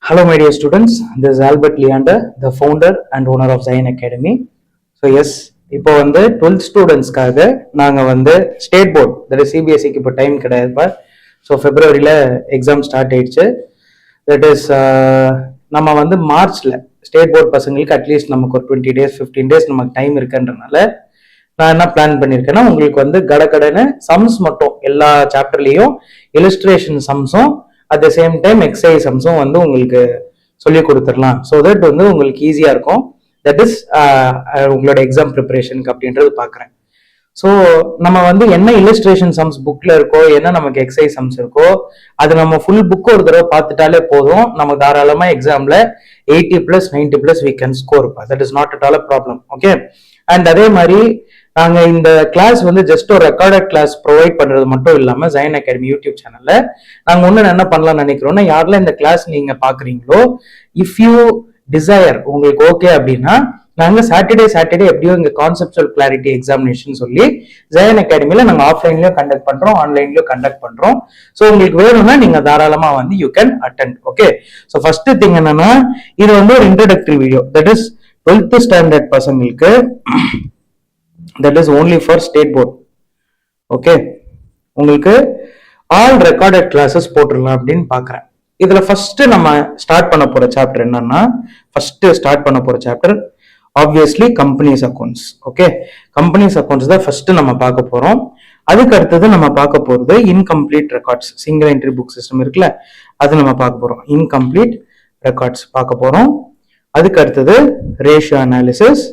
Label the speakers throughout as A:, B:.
A: Hello, my dear students. This is Albert Leander, the founder and owner of Zion Academy. So, yes, இப்போ வந்து 12th ஸ்டூடெண்ட்ஸ்க்காக நாங்கள் வந்து state board that is சிபிஎஸ்சிக்கு இப்போ time கிடையாதுப்பா. So ஃபெப்ரவரியில் exam start ஆயிடுச்சு. That is நம்ம வந்து மார்ச்ல ஸ்டேட் போர்ட் பசங்களுக்கு அட்லீஸ்ட் நமக்கு ஒரு 20 days 15 days நமக்கு டைம் இருக்குன்றனால நான் என்ன பிளான் பண்ணியிருக்கேன்னா, உங்களுக்கு வந்து கடகடன்னு சம்ஸ் மட்டும் எல்லா சாப்டர்லேயும் இலிஸ்ட்ரேஷன் சம்ஸும் at the same time exercise சம்ஸும் வந்து உங்களுக்கு சொல்லி கொடுத்துடலாம். ஸோ தட் வந்து உங்களுக்கு ஈஸியாக இருக்கும். தட் இஸ் உங்களோட எக்ஸாம் ப்ரிப்பரேஷனுக்கு அப்படின்றது பார்க்குறேன். ஸோ நம்ம வந்து என்ன இல்லஸ்ட்ரேஷன் சம்ஸ் புக்ல இருக்கோ, என்ன நமக்கு எக்ஸசைஸ் சம்ஸ் இருக்கோ, அது நம்ம ஃபுல் புக் ஒரு தடவை பார்த்துட்டாலே போதும். நம்ம தாராளமாக எக்ஸாம்ல 80+ 90+ we can score. That is not at all a problem. Okay. And அதே மாதிரி நாங்க இந்த கிளாஸ் வந்து ஜஸ்ட் ஒரு ரெக்கார்டட் கிளாஸ் ப்ரொவைட் பண்றது மட்டும் இல்லாம ஜயன் அகாடமி யூடியூப் சேனல்ல நாங்க ஒண்ணு என்ன பண்ணலாம்னு நினைக்கிறோம்னா, யாரெல்லாம் இந்த கிளாஸ் நீங்க பாக்குறீங்களோ, இஃப் யூ டிசையர் உங்களுக்கு ஓகே அப்படின்னா, நாங்க சாட்டர்டே எப்படியும் இங்க கான்செப்சுவல் கிளாரிட்டி எக்ஸாமினேஷன் சொல்லி ஜயன் அகாடமில நாங்க ஆஃப்லைன்லயும் கண்டக்ட் பண்றோம், ஆன்லைன்லயும் கண்டக்ட் பண்றோம். ஸோ உங்களுக்கு வேணும்னா நீங்க தாராளமா வந்து you can attend. Okay. So first thing என்னன்னா, இது வந்து ஒரு introductory video. That is 12th standard பசங்களுக்கு. That is only for state board. Okay. உங்களுக்கு ஆல் ரெக்கார்டட் கிளாஸஸ் போட்டுடலாம் அப்படின்னு பாக்குறேன். இதுல ஃபர்ஸ்ட் நம்ம ஸ்டார்ட் பண்ண போற சாப்டர் என்னன்னா, obviously companies accounts. Okay. Companies accounts தான் ஃபர்ஸ்ட் நம்ம பார்க்க போறோம். அதுக்கு அடுத்தது நம்ம பார்க்க போறது incomplete records, single entry book system இருக்குல்ல, அது நம்ம பார்க்க போறோம். இன்கம்ப்ளீட் ரெக்கார்ட்ஸ் பார்க்க போறோம். அதுக்கு அடுத்தது ரேஷியோ அனாலிசிஸ்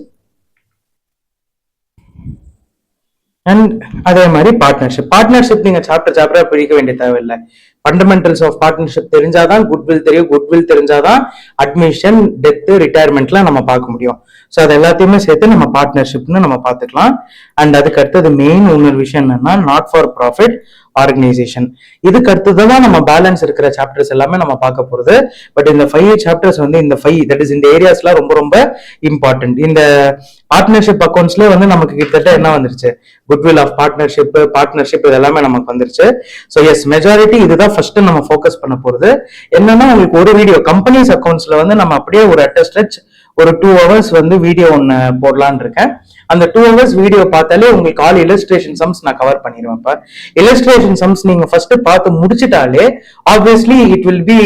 A: அண்ட் அதே மாதிரி பார்ட்னர்ஷிப் நீங்க சாப்டரா பிடிக்க வேண்டிய தேவையில்லை. ஃபண்டமெண்டல்ஸ் ஆஃப் பார்ட்னர்ஷிப் தெரிஞ்சாதான் குட்வில் தெரியும், குட்வில் தெரிஞ்சாதான் அட்மிஷன், டெத், ரிட்டையர்மெண்ட்லாம் நம்ம பார்க்க முடியும். ஸோ அது எல்லாத்தையுமே சேர்த்து நம்ம பார்ட்னர்ஷிப்னு நம்ம பார்த்துக்கலாம். அண்ட் அதுக்கு அடுத்தது மெயின் இன்னொரு விஷயம் என்னன்னா, நாட் ஃபார் ப்ராஃபிட் ஆர்கனைசேஷன். இதுக்கு அடுத்ததான் நம்ம பேலன்ஸ் இருக்கிற சாப்டர்ஸ் எல்லாமே நம்ம பார்க்க போறது. பட் இந்த 5 சாப்டர்ஸ் வந்து இந்த 5 தட் இஸ் இந்த ஏரியாஸ்லாம் ரொம்ப ரொம்ப இம்பார்ட்டன்ட். இந்த பார்ட்னர்ஷிப் அக்கௌண்ட்ஸ்ல வந்து நமக்கு கிட்டத்தட்ட என்ன வந்துருச்சு, குட்வில் ஆஃப் பார்ட்னர்ஷிப் இது எல்லாமே நமக்கு வந்துருச்சு. ஸோ எஸ், மெஜாரிட்டி இதுதான் ஃபர்ஸ்ட் நம்ம ஃபோக்கஸ் பண்ண போறது. என்னன்னா, உங்களுக்கு ஒரு வீடியோ கம்பெனிஸ் அக்கௌண்ட்ஸ்ல வந்து நம்ம அப்படியே ஒரு அட் ஸ்ட்ரெச் ஒரு 2 hours வந்து வீடியோ ஒன்னு போடலான்னு இருக்கேன். அந்த 2 hours வீடியோ பார்த்தாலே உங்களுக்கு ஆல் இல்லஸ்ட்ரேஷன் சம்ஸ் நான் கவர் பண்ணிடுவேன். இப்ப இல்லஸ்ட்ரேஷன் சம்ஸ் நீங்க ஃபர்ஸ்ட் பார்த்து முடிச்சிட்டாலே obviously it will be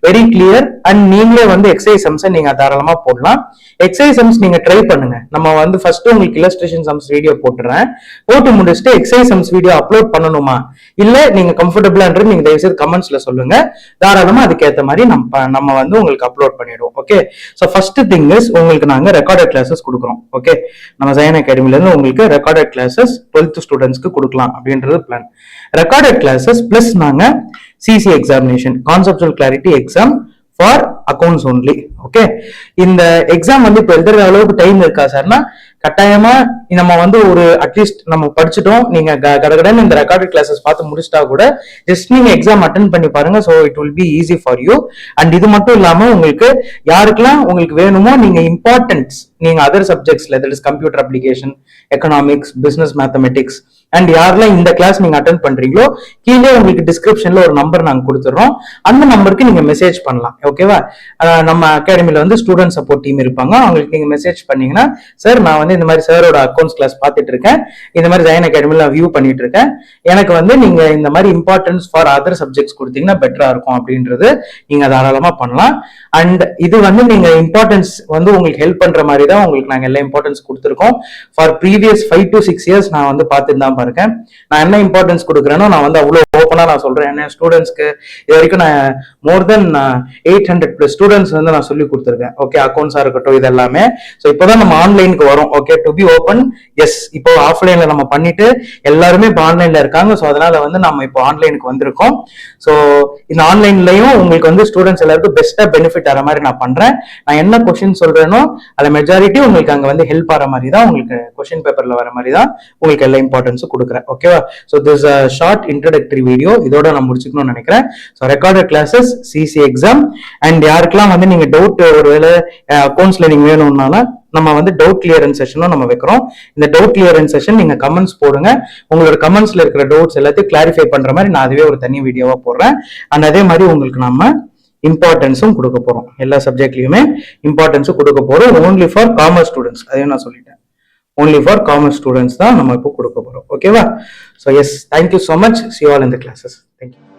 A: very clear. And நீங்களே வந்து எக்ஸசைஸ் சம்ஸ் நீங்க தாராளமா போடலாம். எக்ஸசைஸ் சம்ஸ் நீங்க ட்ரை பண்ணுங்க. நம்ம வந்து ஃபர்ஸ்ட் உங்களுக்கு இல்லஸ்ட்ரேஷன் சம்ஸ் வீடியோ போட்டுறேன். போட்டு முடிச்சுட்டு எக்ஸசைஸ் சம்ஸ் வீடியோ அப்லோட் பண்ணணுமா இல்ல நீங்க கம்ஃபர்டபுளான்றது நீங்க தயவுசெய்து கமெண்ட்ஸ்ல சொல்லுங்க. தாராளமா அதுக்கேற்ற மாதிரி நம்ம வந்து உங்களுக்கு அப்லோட் பண்ணிடுவோம். Okay. So first thing is, உங்களுக்கு நாங்க ரெக்கார்டட் கிளாஸஸ் கொடுக்குறோம். ஓகே. நம்ம ஜயன் அகாடமில இருந்து உங்களுக்கு ரெக்கார்டட் கிளாஸஸ் 12th ஸ்டூடெண்ட்ஸ்க்கு கொடுக்கலாம் அப்படின்றது பிளான். ரெக்கார்டட் கிளாஸஸ் பிளஸ் நாங்க CC examination, conceptual clarity exam for accounts only. Okay. இந்த எக்ஸாம் வந்து இப்போ எழுதுற அளவுக்கு டைம் இருக்கா சார்னா, கட்டாயமா நம்ம வந்து ஒரு அட்லீஸ்ட் நம்ம படிச்சுட்டோம், நீங்க கடகடன்னு இந்த ரெக்கார்டட் கிளாஸஸ் பார்த்து முடிச்சிட்டா கூட ஜஸ்ட் நீங்க எக்ஸாம் அட்டென்ட் பண்ணி பாருங்க. So it will be easy for you. And இது மட்டும் இல்லாம உங்களுக்கு யாருக்கெல்லாம் உங்களுக்கு வேணுமோ நீங்க இம்பார்ட்டன்ஸ் நீங்க அதர் சப்ஜெக்ட்ஸ்ல, that is computer application, economics, business mathematics, and யாரெல்லாம் இந்த கிளாஸ் நீங்க அட்டென்ட் பண்றீங்களோ கீழே உங்களுக்கு டிஸ்கிரிப்ஷன்ல ஒரு நம்பர் நாங்க கொடுத்துறோம். அந்த நம்பருக்கு நீங்க மெசேஜ் பண்ணலாம். ஓகேவா. நம்ம அகாடமில வந்து ஸ்டூடெண்ட் சப்போர்ட் டீம் இருப்பாங்க. அவங்களுக்கு நீங்க மெசேஜ் பண்ணீங்கன்னா, சார் நான் வந்து இந்த மாதிரி சாரோட அக்கௌண்ட்ஸ் கிளாஸ் பார்த்துட்டு இருக்கேன், இந்த மாதிரி ஜயன் அகாடமில வியூ பண்ணிட்டு இருக்கேன், எனக்கு வந்து நீங்க இந்த மாதிரி இம்பார்ட்டன்ஸ் ஃபார் அதர் சப்ஜெக்ட்ஸ் கொடுத்தீங்கன்னா பெட்டரா இருக்கும் அப்படின்றது நீங்க தாராளமா பண்ணலாம். அண்ட் இது வந்து நீங்க இம்பார்ட்டன்ஸ் வந்து உங்களுக்கு ஹெல்ப் பண்ற மாதிரி தான் உங்களுக்கு நாங்க எல்லா இம்பார்ட்டன்ஸ் கொடுத்துருக்கோம். ஃபார் ப்ரீவியஸ் 5 to 6 years நான் வந்து பார்த்துட்டு தான் இருக்கேன். நான் என்ன இம்பார்ட்டன்ஸ் கொடுக்குறேனோ நான் வந்து அவ்வளவு ஓப்பனா நான் சொல்றேன். என்ன ஸ்டூடெண்ட்ஸ்க்கு இது வரைக்கும் நான் மோர் தென் 800+ ஸ்டூடெண்ட்ஸ் வந்து நான் சொல்லி கொடுத்துருக்கேன். ஓகே. அக்கௌண்ட்ஸா இருக்கட்டும் இது எல்லாமே. ஸோ இப்போதான் நம்ம ஆன்லைனுக்கு வரும். Okay. To be open. Yes, இப்போ ஆஃப்லைன்ல நம்ம பண்ணிட்டு எல்லாருமே இப்போ ஆன்லைன்ல இருக்காங்க. ஸோ அதனால வந்து நம்ம இப்போ ஆன்லைனுக்கு வந்திருக்கோம். ஸோ இந்த ஆன்லைன்லயும் உங்களுக்கு வந்து ஸ்டூடெண்ட்ஸ் எல்லாருக்கும் பெஸ்டா பெனிஃபிட் ஆகிற மாதிரி நான் பண்றேன். நான் என்ன கொஸ்டின் சொல்றேனோ அதுல மெஜாரிட்டி உங்களுக்கு அங்க வந்து ஹெல்ப் ஆகிற மாதிரி தான், உங்களுக்கு கொஸ்டின் பேப்பர்ல வர மாதிரி தான் உங்களுக்கு எல்லா இம்பார்ட்டன்ஸும் கொடுக்குறேன். ஓகேவா. So this short introductory video இதோட நான் முடிச்சுக்கணும்னு நினைக்கிறேன். So recorded classes, CC exam, and யாருக்கெல்லாம் வந்து நீங்க டவுட் ஒருவேளை அக்கௌண்ட்ஸ்ல நீங்க வேணும்னால நம்ம வந்து டவுட் கிளியரன்ஸ் செஷனும் நம்ம வைக்கிறோம். இந்த டவுட் கிளியரன்ஸ் செஷன் நீங்க கமெண்ட்ஸ் போடுங்க. உங்களோட கமெண்ட்ஸ்ல இருக்கிற டவுட்ஸ் எல்லாத்தையும் கிளாரிஃபை பண்ற மாதிரி நான் அதுவே ஒரு தனி வீடியோவா போடுறேன். அண்ட் அதே மாதிரி உங்களுக்கு நம்ம இம்பார்ட்டன்ஸும் கொடுக்க போறோம். எல்லா சப்ஜெக்ட்லயுமே இம்பார்ட்டன்ஸும் கொடுக்க போறோம். ஓன்லி ஃபார் காமர்ஸ் ஸ்டூடெண்ட்ஸ், அதையும் நான் சொல்லிட்டேன். only for commerce students தான் நம்ம இப்போ கொடுக்க போறோம். ஓகேவா? So yes, thank you so much. See you all in the classes. Thank you.